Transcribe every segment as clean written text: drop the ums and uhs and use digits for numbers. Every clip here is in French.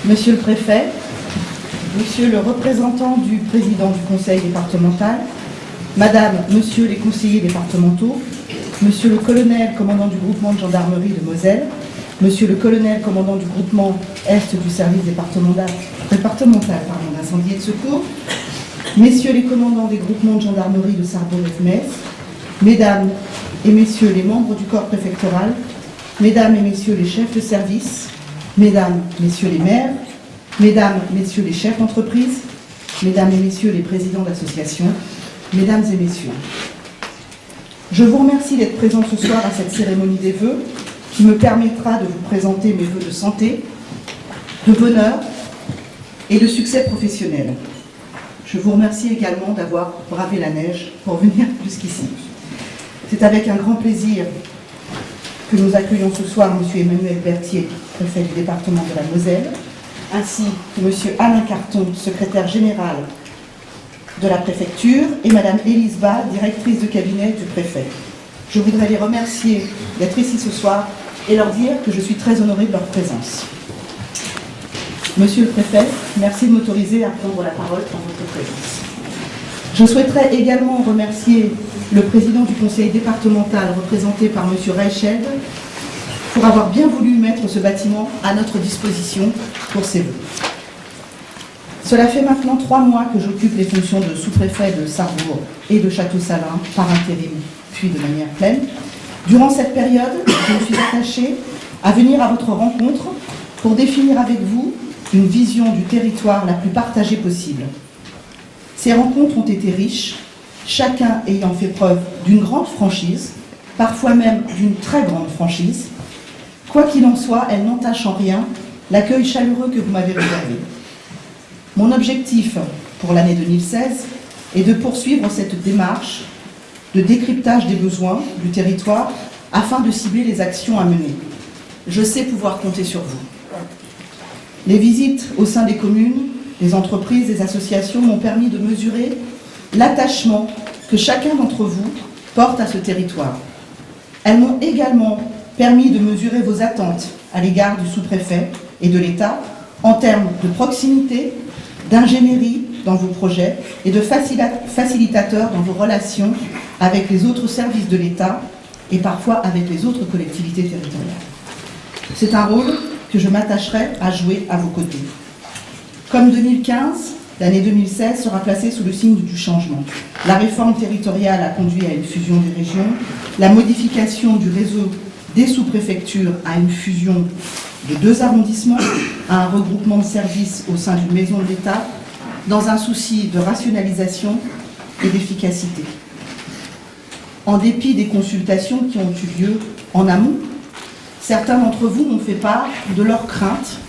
Monsieur le préfet, monsieur le représentant du président du conseil départemental, madame, monsieur les conseillers départementaux, monsieur le colonel commandant du groupement de gendarmerie de Moselle, monsieur le colonel commandant du groupement Est du service départemental d'incendie et de secours, messieurs les commandants des groupements de gendarmerie de Sarrebourg et de Metz, mesdames et messieurs les membres du corps préfectoral, mesdames et messieurs les chefs de service, mesdames, messieurs les maires, mesdames, messieurs les chefs d'entreprise, mesdames et messieurs les présidents d'associations, mesdames et messieurs. Je vous remercie d'être présents ce soir à cette cérémonie des vœux qui me permettra de vous présenter mes vœux de santé, de bonheur et de succès professionnel. Je vous remercie également d'avoir bravé la neige pour venir jusqu'ici. C'est avec un grand plaisir que nous accueillons ce soir M. Emmanuel Berthier, préfet du département de la Moselle, ainsi que M. Alain Carton, secrétaire général de la préfecture, et Mme Élise Bas, directrice de cabinet du préfet. Je voudrais les remercier d'être ici ce soir et leur dire que je suis très honorée de leur présence. Monsieur le préfet, merci de m'autoriser à prendre la parole en votre présence. Je souhaiterais également remercier le président du conseil départemental, représenté par M. Reicheld, pour avoir bien voulu mettre ce bâtiment à notre disposition pour ses vœux. Cela fait maintenant 3 mois que j'occupe les fonctions de sous-préfet de Sarrebourg et de Château-Salins, par intérim, puis de manière pleine. Durant cette période, je me suis attachée à venir à votre rencontre pour définir avec vous une vision du territoire la plus partagée possible. Ces rencontres ont été riches, chacun ayant fait preuve d'une grande franchise, parfois même d'une très grande franchise. Quoi qu'il en soit, elles n'entachent en rien l'accueil chaleureux que vous m'avez réservé. Mon objectif pour l'année 2016 est de poursuivre cette démarche de décryptage des besoins du territoire afin de cibler les actions à mener. Je sais pouvoir compter sur vous. Les visites au sein des communes, des entreprises, des associations m'ont permis de mesurer l'attachement que chacun d'entre vous porte à ce territoire. Elles m'ont également permis de mesurer vos attentes à l'égard du sous-préfet et de l'État en termes de proximité, d'ingénierie dans vos projets et de facilitateur dans vos relations avec les autres services de l'État et parfois avec les autres collectivités territoriales. C'est un rôle que je m'attacherai à jouer à vos côtés. Comme 2015, l'année 2016 sera placée sous le signe du changement. La réforme territoriale a conduit à une fusion des régions, la modification du réseau des sous-préfectures à une fusion de 2 arrondissements, à un regroupement de services au sein d'une maison de l'État, dans un souci de rationalisation et d'efficacité. En dépit des consultations qui ont eu lieu en amont, certains d'entre vous m'ont fait part de leurs craintes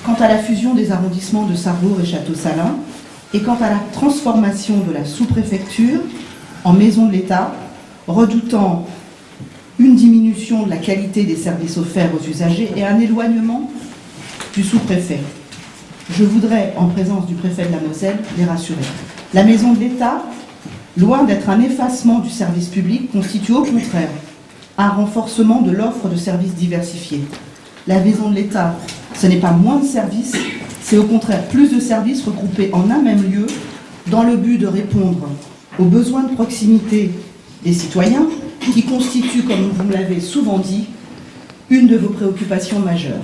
quant à la fusion des arrondissements de Sarrebourg et Château-Salins et quant à la transformation de la sous-préfecture en maison de l'État, redoutant une diminution de la qualité des services offerts aux usagers et un éloignement du sous-préfet. Je voudrais, en présence du préfet de la Moselle, les rassurer. La maison de l'État, loin d'être un effacement du service public, constitue au contraire un renforcement de l'offre de services diversifiés. La maison de l'État, ce n'est pas moins de services, c'est au contraire plus de services regroupés en un même lieu dans le but de répondre aux besoins de proximité des citoyens qui constituent, comme vous me l'avez souvent dit, une de vos préoccupations majeures.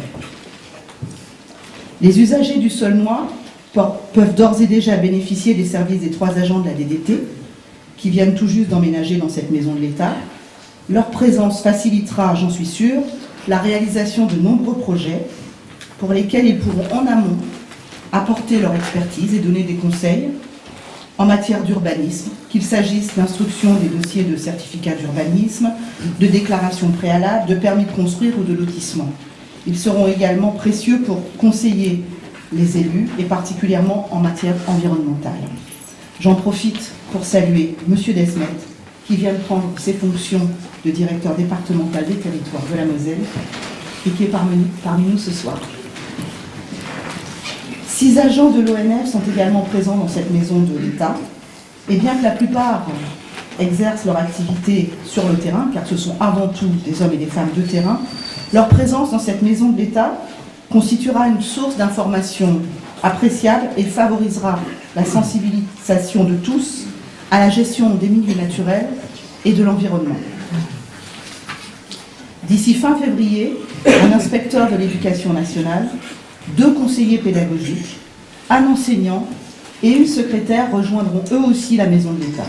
Les usagers du Saulnois peuvent d'ores et déjà bénéficier des services des 3 agents de la DDT qui viennent tout juste d'emménager dans cette maison de l'État. Leur présence facilitera, j'en suis sûre, la réalisation de nombreux projets pour lesquels ils pourront en amont apporter leur expertise et donner des conseils en matière d'urbanisme, qu'il s'agisse d'instruction des dossiers de certificat d'urbanisme, de déclaration préalable, de permis de construire ou de lotissement. Ils seront également précieux pour conseiller les élus, et particulièrement en matière environnementale. J'en profite pour saluer M. Desmet, qui vient de prendre ses fonctions de directeur départemental des territoires de la Moselle et qui est parmi nous ce soir. 6 agents de l'ONF sont également présents dans cette maison de l'État, et bien que la plupart exercent leur activité sur le terrain, car ce sont avant tout des hommes et des femmes de terrain, leur présence dans cette maison de l'État constituera une source d'information appréciable et favorisera la sensibilisation de tous à la gestion des milieux naturels et de l'environnement. D'ici fin février, un inspecteur de l'éducation nationale, 2 conseillers pédagogiques, un enseignant et une secrétaire rejoindront eux aussi la maison de l'État.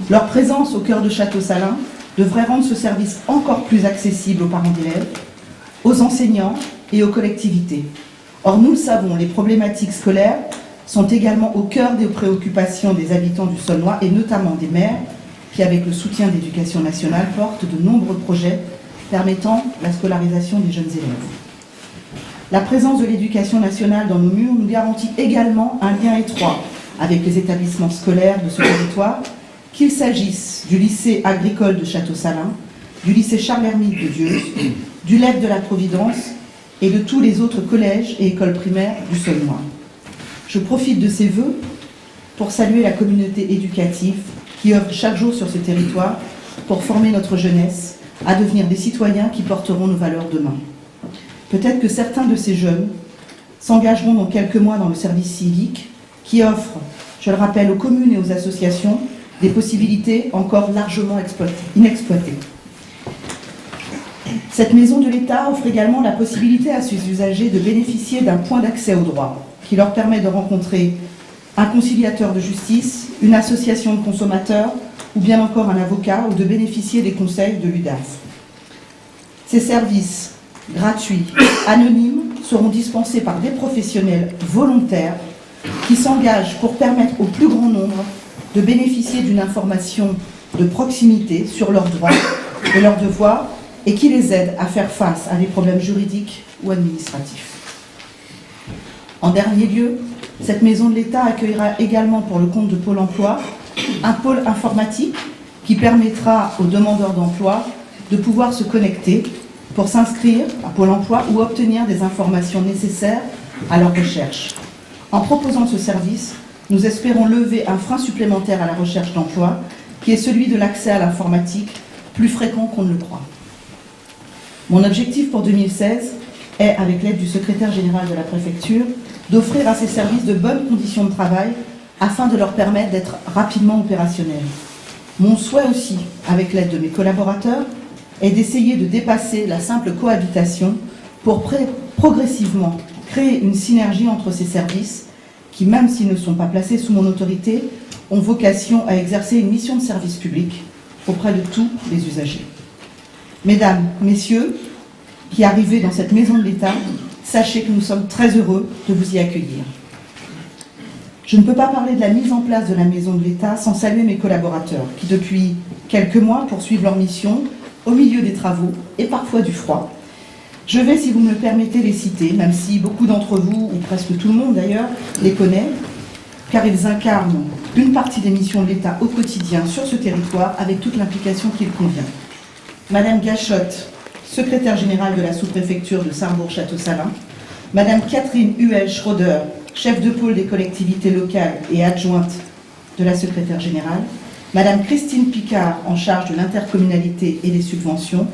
Leur présence au cœur de Château-Salins devrait rendre ce service encore plus accessible aux parents d'élèves, aux enseignants et aux collectivités. Or, nous le savons, les problématiques scolaires sont également au cœur des préoccupations des habitants du Saulnois et notamment des maires qui, avec le soutien de l'Éducation nationale, portent de nombreux projets permettant la scolarisation des jeunes élèves. La présence de l'Éducation nationale dans nos murs nous garantit également un lien étroit avec les établissements scolaires de ce territoire, qu'il s'agisse du lycée agricole de Château-Salins, du lycée Charles-Hermite de Dieuze, du LEP de la Providence et de tous les autres collèges et écoles primaires du Saulnois. Je profite de ces vœux pour saluer la communauté éducative qui œuvre chaque jour sur ce territoire pour former notre jeunesse à devenir des citoyens qui porteront nos valeurs demain. Peut-être que certains de ces jeunes s'engageront dans quelques mois dans le service civique qui offre, je le rappelle, aux communes et aux associations des possibilités encore largement inexploitées. Cette maison de l'État offre également la possibilité à ses usagers de bénéficier d'un point d'accès au droit qui leur permet de rencontrer un conciliateur de justice, une association de consommateurs ou bien encore un avocat ou de bénéficier des conseils de l'UDAF. Ces services gratuits, anonymes, seront dispensés par des professionnels volontaires qui s'engagent pour permettre au plus grand nombre de bénéficier d'une information de proximité sur leurs droits et leurs devoirs et qui les aident à faire face à des problèmes juridiques ou administratifs. En dernier lieu, cette maison de l'État accueillera également pour le compte de Pôle emploi un pôle informatique qui permettra aux demandeurs d'emploi de pouvoir se connecter pour s'inscrire à Pôle emploi ou obtenir des informations nécessaires à leur recherche. En proposant ce service, nous espérons lever un frein supplémentaire à la recherche d'emploi, qui est celui de l'accès à l'informatique, plus fréquent qu'on ne le croit. Mon objectif pour 2016 est, avec l'aide du secrétaire général de la préfecture, d'offrir à ces services de bonnes conditions de travail afin de leur permettre d'être rapidement opérationnels. Mon souhait aussi, avec l'aide de mes collaborateurs, est d'essayer de dépasser la simple cohabitation pour progressivement créer une synergie entre ces services qui, même s'ils ne sont pas placés sous mon autorité, ont vocation à exercer une mission de service public auprès de tous les usagers. Mesdames, Messieurs, qui arrivez dans cette maison de l'État, sachez que nous sommes très heureux de vous y accueillir. Je ne peux pas parler de la mise en place de la maison de l'État sans saluer mes collaborateurs qui, depuis quelques mois, poursuivent leur mission au milieu des travaux et parfois du froid. Je vais, si vous me le permettez, les citer, même si beaucoup d'entre vous, ou presque tout le monde d'ailleurs, les connaît, car ils incarnent une partie des missions de l'État au quotidien sur ce territoire avec toute l'implication qu'il convient. Madame Gachotte, secrétaire générale de la sous-préfecture de Sarrebourg-Château-Salins, Madame Catherine Huel-Schroeder, chef de pôle des collectivités locales et adjointe de la secrétaire générale, Madame Christine Picard, en charge de l'intercommunalité et des subventions,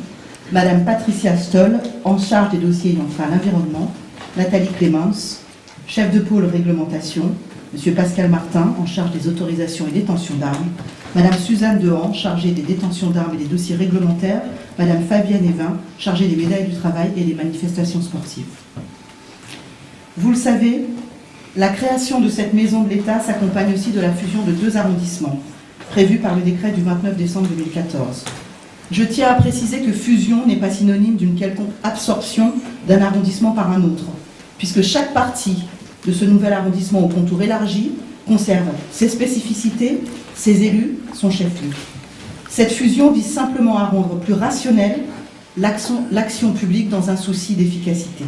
Madame Patricia Stoll, en charge des dossiers ayant trait à l'environnement, Nathalie Clémence, chef de pôle réglementation, Monsieur Pascal Martin, en charge des autorisations et détentions d'armes, Madame Suzanne Dehan, chargée des détentions d'armes et des dossiers réglementaires, Madame Fabienne Evin, chargée des médailles du travail et des manifestations sportives. Vous le savez, la création de cette maison de l'État s'accompagne aussi de la fusion de 2 arrondissements, prévue par le décret du 29 décembre 2014. Je tiens à préciser que fusion n'est pas synonyme d'une quelconque absorption d'un arrondissement par un autre, puisque chaque partie de ce nouvel arrondissement au contour élargi conserve ses spécificités, ses élus, son chef-lieu. Cette fusion vise simplement à rendre plus rationnelle l'action publique dans un souci d'efficacité.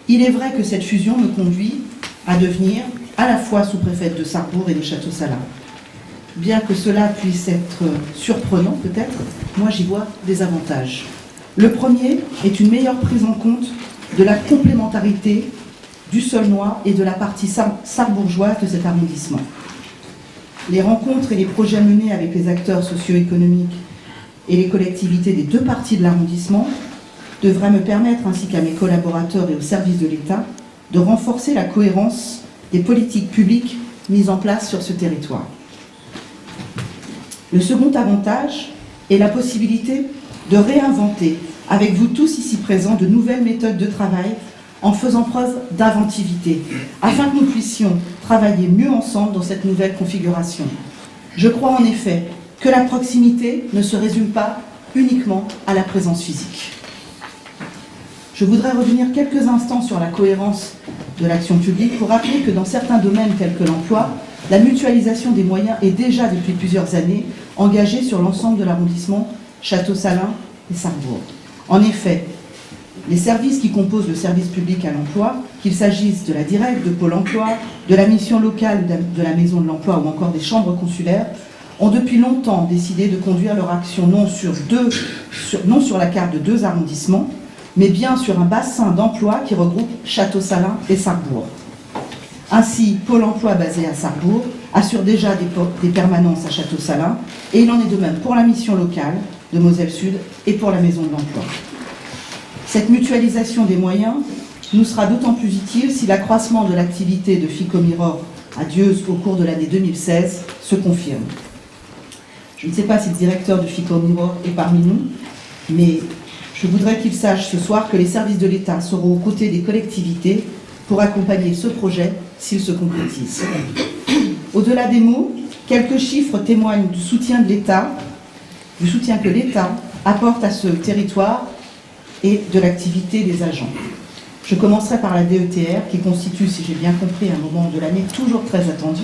Il est vrai que cette fusion me conduit à devenir à la fois sous-préfète de Sarrebourg et de Château-Salins. Bien que cela puisse être surprenant peut-être, moi j'y vois des avantages. Le premier est une meilleure prise en compte de la complémentarité du Saulnois et de la partie sarrebourgeoise de cet arrondissement. les rencontres et les projets menés avec les acteurs socio-économiques et les collectivités des deux parties de l'arrondissement devraient me permettre, ainsi qu'à mes collaborateurs et au service de l'État, de renforcer la cohérence des politiques publiques mises en place sur ce territoire. Le second avantage est la possibilité de réinventer, avec vous tous ici présents, de nouvelles méthodes de travail en faisant preuve d'inventivité, afin que nous puissions travailler mieux ensemble dans cette nouvelle configuration. Je crois en effet que la proximité ne se résume pas uniquement à la présence physique. Je voudrais revenir quelques instants sur la cohérence de l'action publique pour rappeler que dans certains domaines tels que l'emploi, la mutualisation des moyens est déjà depuis plusieurs années engagée sur l'ensemble de l'arrondissement Château-Salins et Sarrebourg. En effet, les services qui composent le service public à l'emploi, qu'il s'agisse de la DIRECT, de Pôle emploi, de la mission locale de la Maison de l'emploi ou encore des chambres consulaires, ont depuis longtemps décidé de conduire leur action non sur la carte de 2 arrondissements, mais bien sur un bassin d'emploi qui regroupe Château-Salins et Sarrebourg. Ainsi, Pôle emploi basé à Sarrebourg assure déjà des permanences à Château-Salins, et il en est de même pour la mission locale de Moselle-Sud et pour la Maison de l'emploi. Cette mutualisation des moyens nous sera d'autant plus utile si l'accroissement de l'activité de Ficomiror à Dieuze au cours de l'année 2016 se confirme. Je ne sais pas si le directeur de Ficomiror est parmi nous, mais je voudrais qu'il sache ce soir que les services de l'État seront aux côtés des collectivités pour accompagner ce projet s'il se concrétise. Au-delà des mots, quelques chiffres témoignent du soutien de l'État, du soutien que l'État apporte à ce territoire et de l'activité des agents. Je commencerai par la DETR, qui constitue, si j'ai bien compris, un moment de l'année toujours très attendu.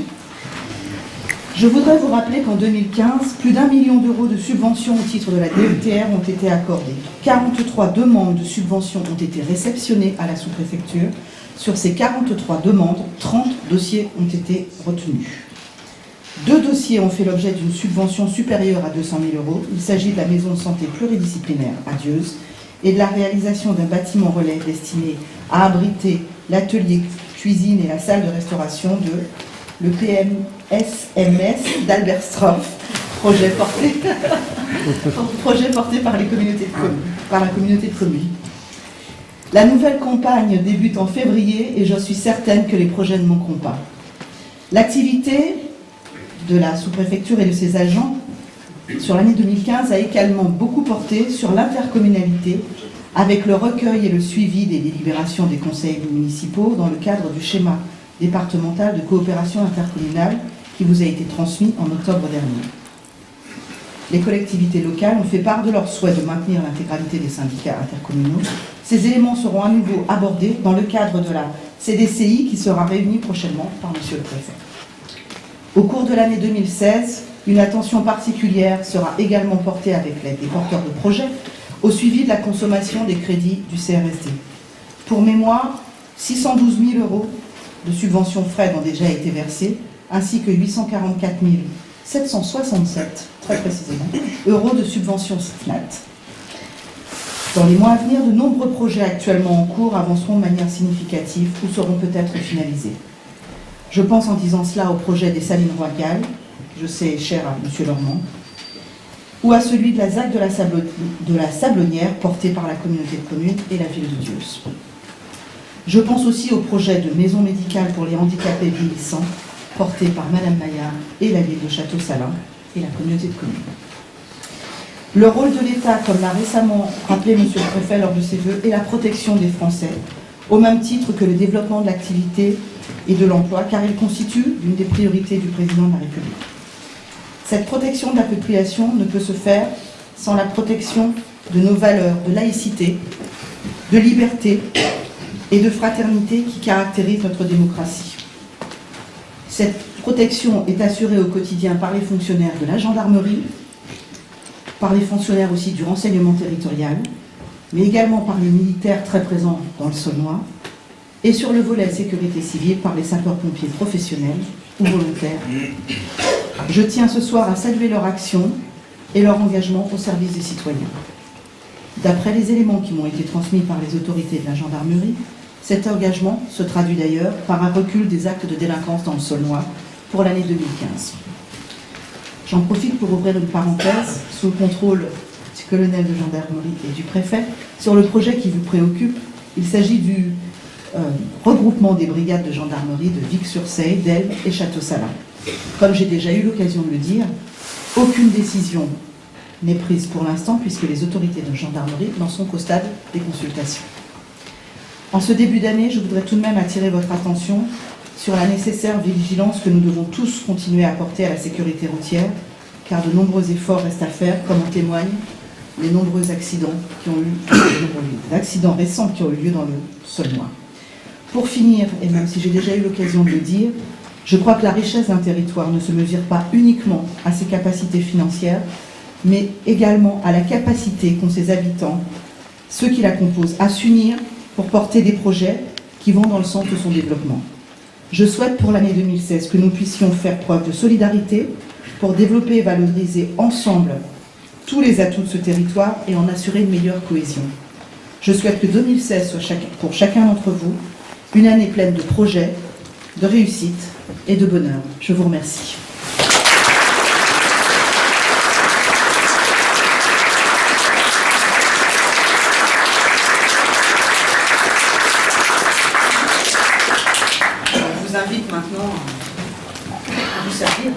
Je voudrais vous rappeler qu'en 2015, plus d'1 million d'euros de subventions au titre de la DETR ont été accordées. 43 demandes de subventions ont été réceptionnées à la sous-préfecture. Sur ces 43 demandes, 30 dossiers ont été retenus. 2 dossiers ont fait l'objet d'une subvention supérieure à 200 000 euros. Il s'agit de la maison de santé pluridisciplinaire à Dieuze et de la réalisation d'un bâtiment relais destiné à abriter l'atelier cuisine et la salle de restauration de le PMSMS d'Albert Stroff, projet porté par la communauté de communes. La nouvelle campagne débute en février et je suis certaine que les projets ne manqueront pas. L'activité de la sous-préfecture et de ses agents sur l'année 2015 a également beaucoup porté sur l'intercommunalité avec le recueil et le suivi des délibérations des conseils municipaux dans le cadre du schéma départemental de coopération intercommunale qui vous a été transmis en octobre dernier. Les collectivités locales ont fait part de leur souhait de maintenir l'intégralité des syndicats intercommunaux. Ces éléments seront à nouveau abordés dans le cadre de la CDCI qui sera réunie prochainement par Monsieur le Préfet. Au cours de l'année 2016, une attention particulière sera également portée avec l'aide des porteurs de projets au suivi de la consommation des crédits du CRSD. Pour mémoire, 612 000 euros de subventions frais ont déjà été versés, ainsi que 844 767, très précisément, euros de subventions SNAT. Dans les mois à venir, de nombreux projets actuellement en cours avanceront de manière significative ou seront peut-être finalisés. Je pense en disant cela au projet des Salines Royales, je sais cher à M. Lormand, ou à celui de la ZAC de la Sablonnière, porté par la communauté de communes et la ville de Dieuze. Je pense aussi au projet de maison médicale pour les handicapés vieillissants, porté par Mme Maillard et la ville de Château-Salins et la communauté de communes. Le rôle de l'État, comme l'a récemment rappelé M. le Préfet lors de ses vœux, est la protection des Français, au même titre que le développement de l'activité et de l'emploi, car il constitue l'une des priorités du Président de la République. Cette protection de la population ne peut se faire sans la protection de nos valeurs de laïcité, de liberté et de fraternité qui caractérisent notre démocratie. Cette protection est assurée au quotidien par les fonctionnaires de la gendarmerie, par les fonctionnaires aussi du renseignement territorial, mais également par les militaires très présents dans le Saulnois, et sur le volet sécurité civile par les sapeurs-pompiers professionnels ou volontaires. Je tiens ce soir à saluer leur action et leur engagement au service des citoyens. D'après les éléments qui m'ont été transmis par les autorités de la gendarmerie, cet engagement se traduit d'ailleurs par un recul des actes de délinquance dans le Saulnois pour l'année 2015. J'en profite pour ouvrir une parenthèse sous le contrôle du colonel de gendarmerie et du préfet sur le projet qui vous préoccupe. Il s'agit du regroupement des brigades de gendarmerie de Vic-sur-Seille, d'Elbe et Château-Salins. Comme j'ai déjà eu l'occasion de le dire, aucune décision n'est prise pour l'instant puisque les autorités de gendarmerie n'en sont qu'au stade des consultations. En ce début d'année, je voudrais tout de même attirer votre attention sur la nécessaire vigilance que nous devons tous continuer à apporter à la sécurité routière, car de nombreux efforts restent à faire, comme en témoignent les nombreux accidents récents qui ont eu lieu dans le seul mois. Pour finir, et même si j'ai déjà eu l'occasion de le dire, je crois que la richesse d'un territoire ne se mesure pas uniquement à ses capacités financières, mais également à la capacité qu'ont ses habitants, ceux qui la composent, à s'unir pour porter des projets qui vont dans le sens de son développement. Je souhaite pour l'année 2016 que nous puissions faire preuve de solidarité pour développer et valoriser ensemble tous les atouts de ce territoire et en assurer une meilleure cohésion. Je souhaite que 2016 soit pour chacun d'entre vous une année pleine de projets, de réussite et de bonheur. Je vous remercie. Je vous invite maintenant à vous servir.